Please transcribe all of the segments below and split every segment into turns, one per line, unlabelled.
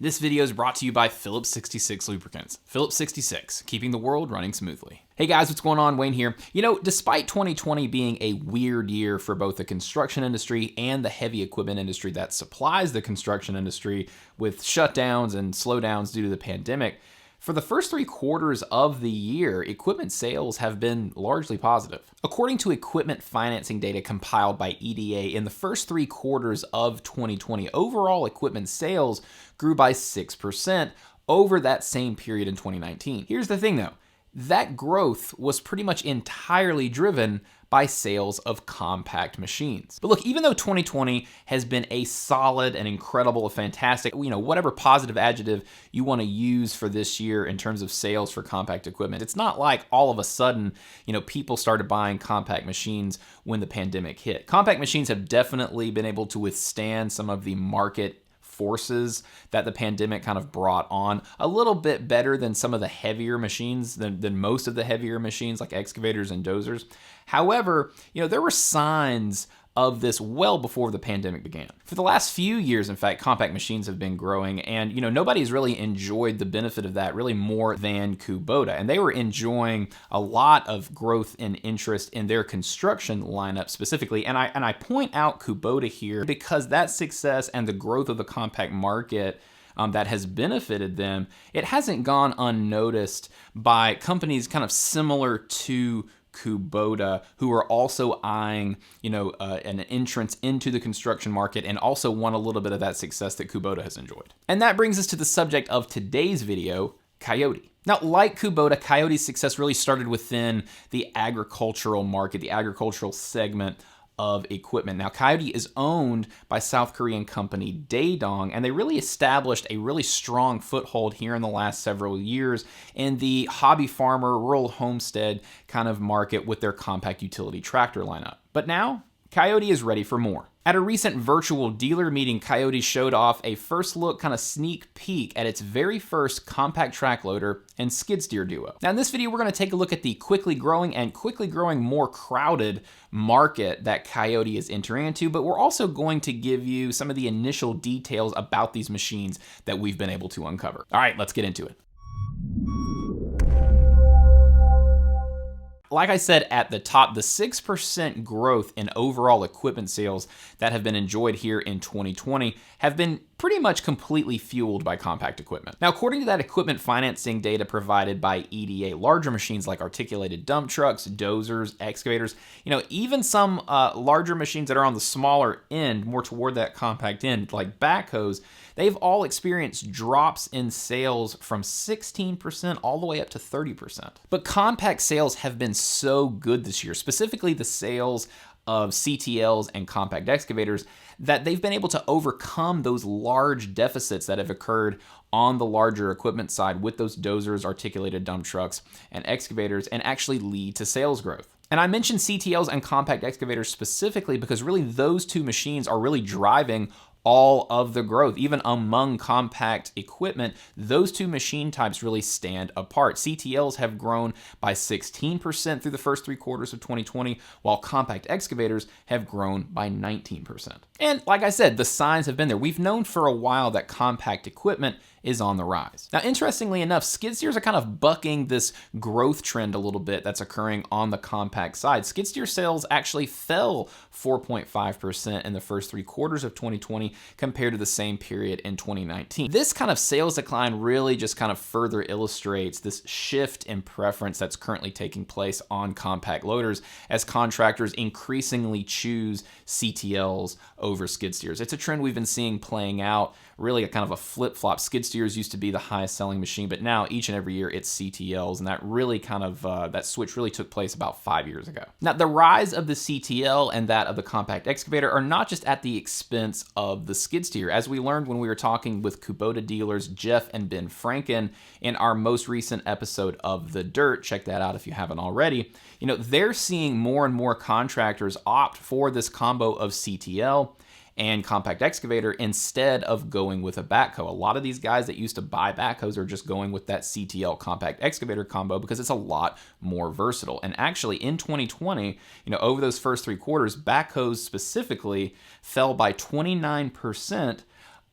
This video is brought to you by Phillips 66 Lubricants. Phillips 66, keeping the world running smoothly. Hey guys, what's going on? Wayne here. You know, despite 2020 being a weird year for both the construction industry and the heavy equipment industry that supplies the construction industry with shutdowns and slowdowns due to the pandemic, for the first 3 quarters of the year, equipment sales have been largely positive. According to equipment financing data compiled by EDA, in the first 3 quarters of 2020, overall equipment sales grew by 6% over that same period in 2019. Here's the thing though, that growth was pretty much entirely driven by sales of compact machines. But look, even though 2020 has been a solid and incredible, fantastic, whatever positive adjective you want to use for this year in terms of sales for compact equipment, it's not like all of a sudden, people started buying compact machines when the pandemic hit. Compact machines have definitely been able to withstand some of the market forces that the pandemic kind of brought on a little bit better than some of the heavier machines, than most of the heavier machines like excavators and dozers. However, there were signs of this well before the pandemic began. For the last few years, in fact, compact machines have been growing, and nobody's really enjoyed the benefit of that really more than Kubota. And they were enjoying a lot of growth and interest in their construction lineup specifically. And I point out Kubota here because that success and the growth of the compact market that has benefited them, it hasn't gone unnoticed by companies kind of similar to Kubota, who are also eyeing, an entrance into the construction market and also want a little bit of that success that Kubota has enjoyed. And that brings us to the subject of today's video, Kioti. Now, like Kubota, Kioti's success really started within the agricultural market, the agricultural segment of equipment. Now, Kioti is owned by South Korean company Daedong, and they really established a really strong foothold here in the last several years in the hobby farmer, rural homestead kind of market with their compact utility tractor lineup. But now, Kioti is ready for more. At a recent virtual dealer meeting, Kioti showed off a first look kind of sneak peek at its very first compact track loader and skid steer duo. Now in this video, we're going to take a look at the quickly growing more crowded market that Kioti is entering into, but we're also going to give you some of the initial details about these machines that we've been able to uncover. All right, let's get into it. Like I said at the top, the 6% growth in overall equipment sales that have been enjoyed here in 2020 have been pretty much completely fueled by compact equipment. Now, according to that equipment financing data provided by EDA, larger machines like articulated dump trucks, dozers, excavators, even some larger machines that are on the smaller end, more toward that compact end, like backhoes, they've all experienced drops in sales from 16% all the way up to 30%. But compact sales have been so good this year, specifically the sales of CTLs and compact excavators, that they've been able to overcome those large deficits that have occurred on the larger equipment side with those dozers, articulated dump trucks, and excavators, and actually lead to sales growth. And I mentioned CTLs and compact excavators specifically because really those two machines are really driving all of the growth. Even among compact equipment, those two machine types really stand apart. CTLs have grown by 16% through the first 3 quarters of 2020, while compact excavators have grown by 19%. And like I said, the signs have been there. We've known for a while that compact equipment is on the rise. Now, interestingly enough, skid steers are kind of bucking this growth trend a little bit that's occurring on the compact side. Skid steer sales actually fell 4.5% in the first 3 quarters of 2020 compared to the same period in 2019. This kind of sales decline really just kind of further illustrates this shift in preference that's currently taking place on compact loaders as contractors increasingly choose CTLs over skid steers. It's a trend we've been seeing playing out, really a kind of a flip-flop. Skid steers used to be the highest selling machine, but now each and every year it's CTLs, and that really kind of, that switch really took place about 5 years ago. Now, the rise of the CTL and that of the compact excavator are not just at the expense of the skid steer. As we learned when we were talking with Kubota dealers Jeff and Ben Franken in our most recent episode of The Dirt, check that out if you haven't already, they're seeing more and more contractors opt for this combo of CTL and compact excavator instead of going with a backhoe. A lot of these guys that used to buy backhoes are just going with that CTL compact excavator combo because it's a lot more versatile. And actually in 2020, over those first 3 quarters, backhoes specifically fell by 29%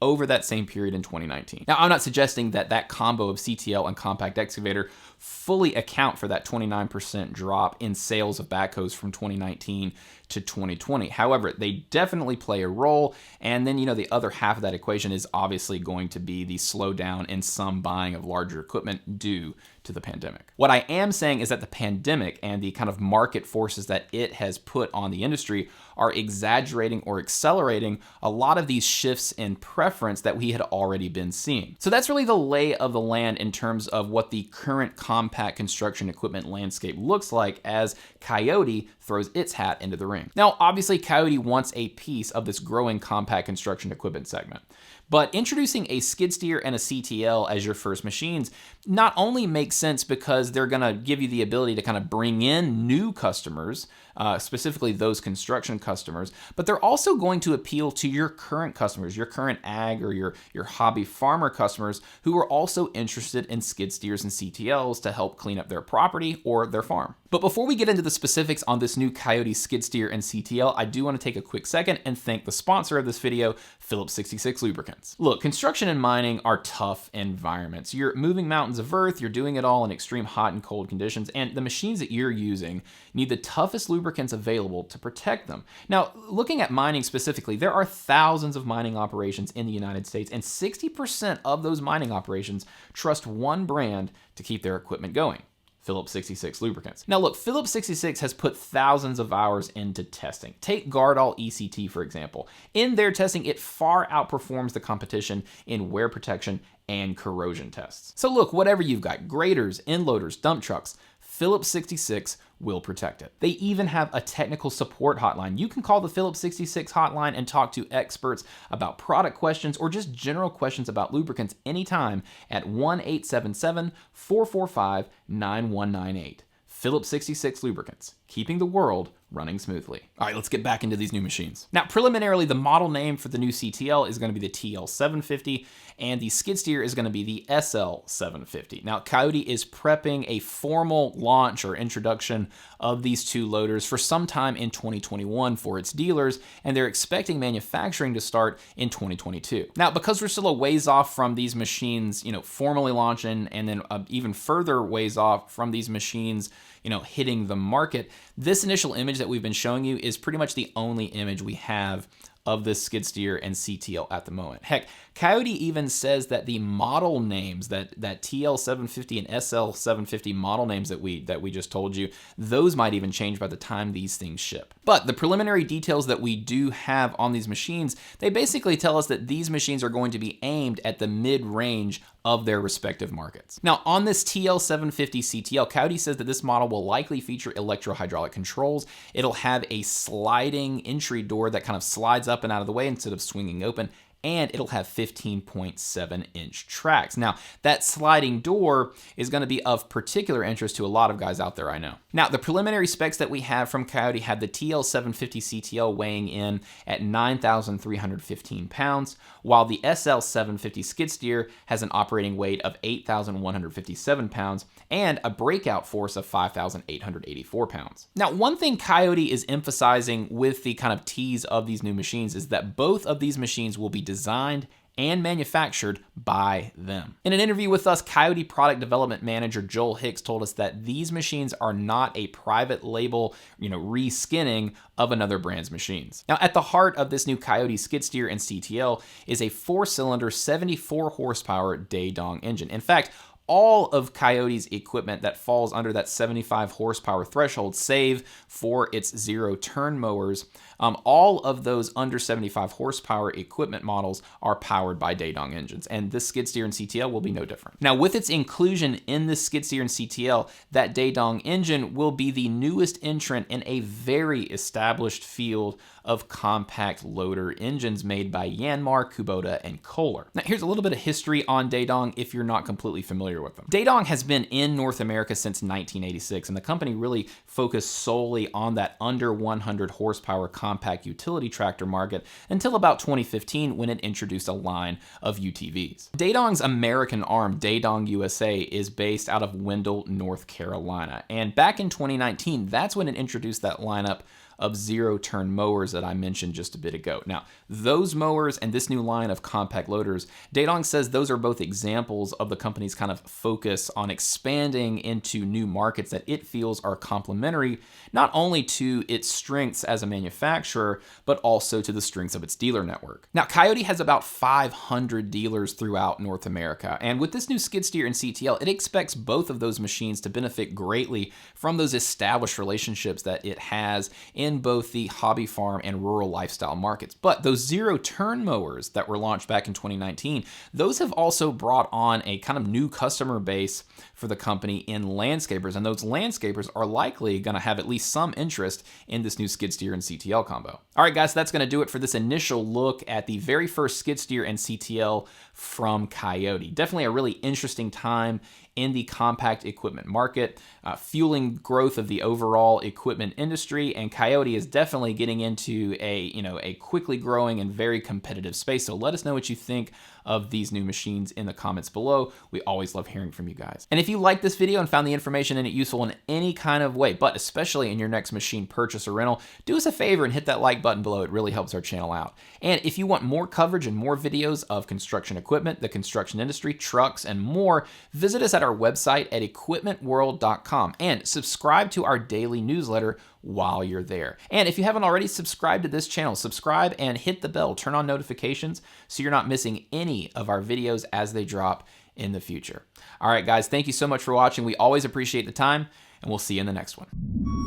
over that same period in 2019. Now, I'm not suggesting that that combo of CTL and compact excavator fully account for that 29% drop in sales of backhoes from 2019 to 2020. However, they definitely play a role. And then, the other half of that equation is obviously going to be the slowdown in some buying of larger equipment due to the pandemic. What I am saying is that the pandemic and the kind of market forces that it has put on the industry are exaggerating or accelerating a lot of these shifts in preference that we had already been seeing. So that's really the lay of the land in terms of what the current compact construction equipment landscape looks like as Kioti throws its hat into the ring. Now, obviously, Kioti wants a piece of this growing compact construction equipment segment. But introducing a skid steer and a CTL as your first machines not only makes sense because they're going to give you the ability to kind of bring in new customers, specifically those construction customers, but they're also going to appeal to your current customers, your current ag or your hobby farmer customers who are also interested in skid steers and CTLs to help clean up their property or their farm. But before we get into the specifics on this new Kioti skid steer and CTL, I do want to take a quick second and thank the sponsor of this video, Phillips 66 Lubricants. Look, construction and mining are tough environments. You're moving mountains of earth, you're doing it all in extreme hot and cold conditions, and the machines that you're using need the toughest lubricants available to protect them. Now, looking at mining specifically, there are thousands of mining operations in the United States, and 60% of those mining operations trust one brand to keep their equipment going. Phillips 66 Lubricants. Now look, Phillips 66 has put thousands of hours into testing. Take Gardall ECT, for example. In their testing, it far outperforms the competition in wear protection and corrosion tests. So look, whatever you've got, graders, end loaders, dump trucks, Phillips 66 will protect it. They even have a technical support hotline. You can call the Phillips 66 hotline and talk to experts about product questions or just general questions about lubricants anytime at 1-877-445-9198. Phillips 66 Lubricants, keeping the world running smoothly. All right, let's get back into these new machines. Now, preliminarily, the model name for the new CTL is going to be the TL750, and the skid steer is going to be the SL750. Now, Kioti is prepping a formal launch or introduction of these two loaders for sometime in 2021 for its dealers, and they're expecting manufacturing to start in 2022. Now, because we're still a ways off from these machines, formally launching, and then even further ways off from these machines, hitting the market, this initial image that we've been showing you is pretty much the only image we have of this skid steer and CTL at the moment. Heck, Kioti even says that the model names, that TL750 and SL750 model names that we just told you, those might even change by the time these things ship. But the preliminary details that we do have on these machines, they basically tell us that these machines are going to be aimed at the mid-range of their respective markets. Now, on this TL750 CTL, Kioti says that this model will likely feature electro-hydraulic controls. It'll have a sliding entry door that kind of slides up and out of the way instead of swinging open, and it'll have 15.7-inch tracks. Now, that sliding door is going to be of particular interest to a lot of guys out there, I know. Now, the preliminary specs that we have from Kioti have the TL750 CTL weighing in at 9,315 pounds, while the SL750 skid steer has an operating weight of 8,157 pounds and a breakout force of 5,884 pounds. Now, one thing Kioti is emphasizing with the kind of tease of these new machines is that both of these machines will be designed and manufactured by them. In an interview with us, Kioti product development manager Joel Hicks told us that these machines are not a private label, reskinning of another brand's machines. Now, at the heart of this new Kioti skid steer and CTL is a 4-cylinder, 74 horsepower Daedong engine. In fact, all of Kioti's equipment that falls under that 75 horsepower threshold, save for its zero-turn mowers, all of those under 75 horsepower equipment models are powered by Daedong engines, and this skid steer and CTL will be no different. Now, with its inclusion in this skid steer and CTL, that Daedong engine will be the newest entrant in a very established field of compact loader engines made by Yanmar, Kubota, and Kohler. Now, here's a little bit of history on Daedong if you're not completely familiar with them. Daedong has been in North America since 1986, and the company really focused solely on that under 100 horsepower compact utility tractor market until about 2015 when it introduced a line of UTVs. Daedong's American arm, Daedong USA, is based out of Wendell, North Carolina, and back in 2019, that's when it introduced that lineup of zero-turn mowers that I mentioned just a bit ago. Now, those mowers and this new line of compact loaders, Daedong says those are both examples of the company's kind of focus on expanding into new markets that it feels are complementary not only to its strengths as a manufacturer, but also to the strengths of its dealer network. Now, Kioti has about 500 dealers throughout North America, and with this new skid steer and CTL, it expects both of those machines to benefit greatly from those established relationships that it has in both the hobby farm and rural lifestyle markets. But those zero-turn mowers that were launched back in 2019, those have also brought on a kind of new customer base for the company in landscapers, and those landscapers are likely going to have at least some interest in this new skid steer and CTL combo. All right, guys, that's going to do it for this initial look at the very first skid steer and CTL from Kioti. Definitely a really interesting time in the compact equipment market, fueling growth of the overall equipment industry, and Kioti is definitely getting into a quickly growing and very competitive space. So let us know what you think of these new machines in the comments below. We always love hearing from you guys. And if you liked this video and found the information in it useful in any kind of way, but especially in your next machine purchase or rental, do us a favor and hit that like button below. It really helps our channel out. And if you want more coverage and more videos of construction equipment, the construction industry, trucks, and more, visit us at our website at equipmentworld.com and subscribe to our daily newsletter while you're there. And if you haven't already subscribed to this channel, subscribe and hit the bell, turn on notifications so you're not missing any of our videos as they drop in the future. All right, guys, thank you so much for watching. We always appreciate the time, and we'll see you in the next one.